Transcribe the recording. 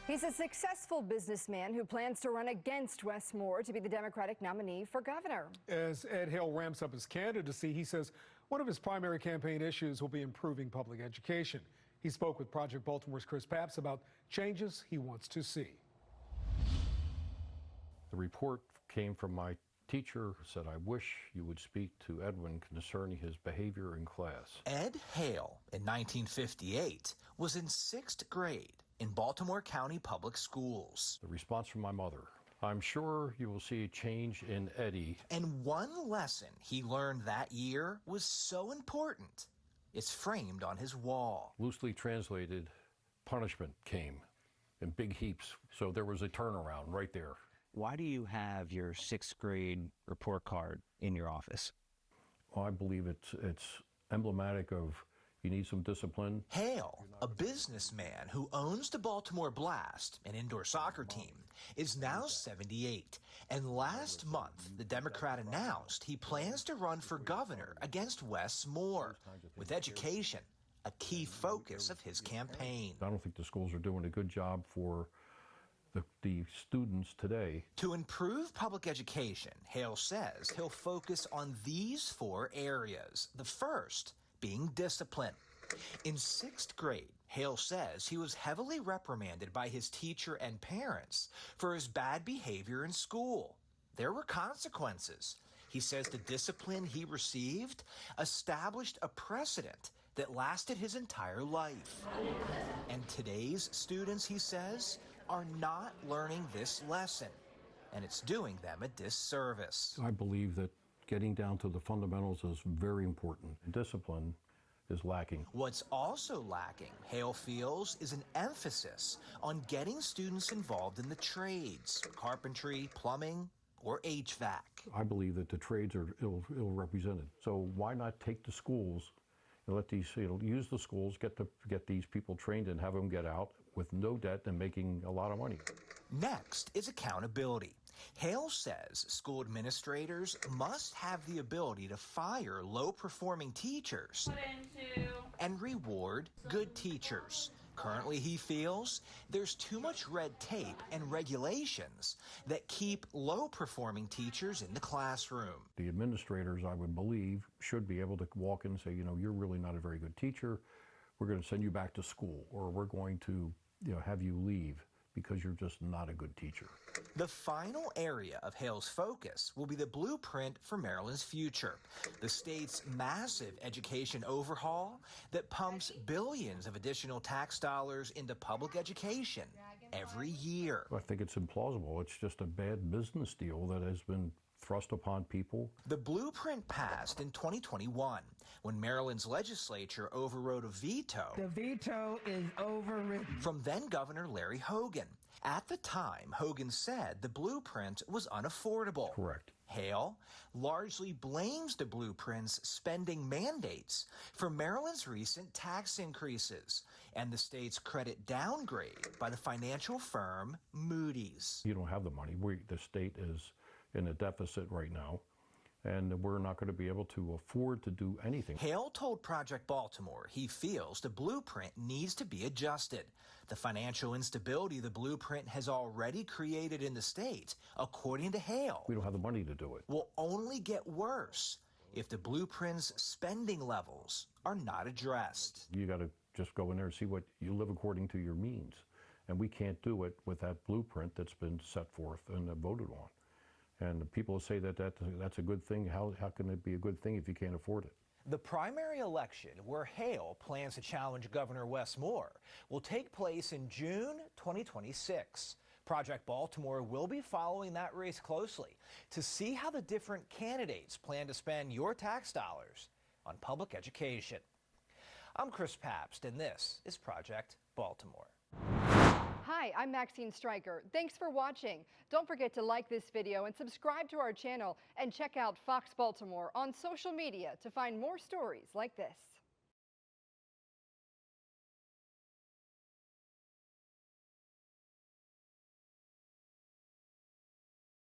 He's a successful businessman who plans to run against Wes Moore to be the Democratic nominee for governor. As Ed Hale ramps up his candidacy, he says one of his primary campaign issues will be improving public education. He spoke with Project Baltimore's Chris Papps about changes he wants to see. The report came from my teacher, who said, "I wish you would speak to Edwin concerning his behavior in class." Ed Hale, in 1958, was in 6th grade in Baltimore County Public Schools. The response from my mother: "I'm sure you will see a change in Eddie." And one lesson he learned that year was so important, it's framed on his wall. Loosely translated, punishment came in big heaps. So there was a turnaround right there. Why do you have your 6th grade report card in your office? Well, I believe it's emblematic of you need some discipline. Hale, a businessman who owns the Baltimore Blast, an indoor soccer team, is now 78. And last month, the Democrat announced he plans to run for governor against Wes Moore, with education a key focus of his campaign. I don't think the schools are doing a good job for the students today. To improve public education, Hale says he'll focus on these 4 areas. The first being discipline. In 6th grade, Hale says he was heavily reprimanded by his teacher and parents for his bad behavior in school. There were consequences. He says the discipline he received established a precedent that lasted his entire life. And today's students, he says, are not learning this lesson, and it's doing them a disservice. I believe that getting down to the fundamentals is very important. Discipline is lacking. What's also lacking, Hale feels, is an emphasis on getting students involved in the trades, carpentry, plumbing, or HVAC. I believe that the trades are ill-represented. So why not take the schools and let these, use the schools, get these people trained and have them get out with no debt and making a lot of money. Next is accountability. Hale says school administrators must have the ability to fire low-performing teachers and reward good teachers. Currently, he feels there's too much red tape and regulations that keep low-performing teachers in the classroom. The administrators, I would believe, should be able to walk in and say, you're really not a very good teacher. We're going to send you back to school, or we're going to have you leave because you're just not a good teacher. The final area of Hale's focus will be the blueprint for Maryland's future, the state's massive education overhaul that pumps billions of additional tax dollars into public education every year. I think it's implausible. It's just a bad business deal that has been thrust upon people. The blueprint passed in 2021 when Maryland's legislature overrode a veto. The veto is overridden. From then Governor Larry Hogan. At the time, Hogan said the blueprint was unaffordable. Correct. Hale largely blames the blueprint's spending mandates for Maryland's recent tax increases and the state's credit downgrade by the financial firm Moody's. You don't have the money. The state is in a deficit right now, and we're not going to be able to afford to do anything. Hale told Project Baltimore he feels the blueprint needs to be adjusted. The financial instability the blueprint has already created in the state, according to Hale, we don't have the money to do it, will only get worse if the blueprint's spending levels are not addressed. You got to just go in there and see what you live according to your means, and we can't do it with that blueprint that's been set forth and voted on. And the people say that's a good thing. How can it be a good thing if you can't afford it? The primary election, where Hale plans to challenge Governor Wes Moore, will take place in June 2026. Project Baltimore will be following that race closely to see how the different candidates plan to spend your tax dollars on public education. I'm Chris Papps, and this is Project Baltimore. Hi, I'm Maxine Stryker. Thanks for watching. Don't forget to like this video and subscribe to our channel, and check out Fox Baltimore on social media to find more stories like this.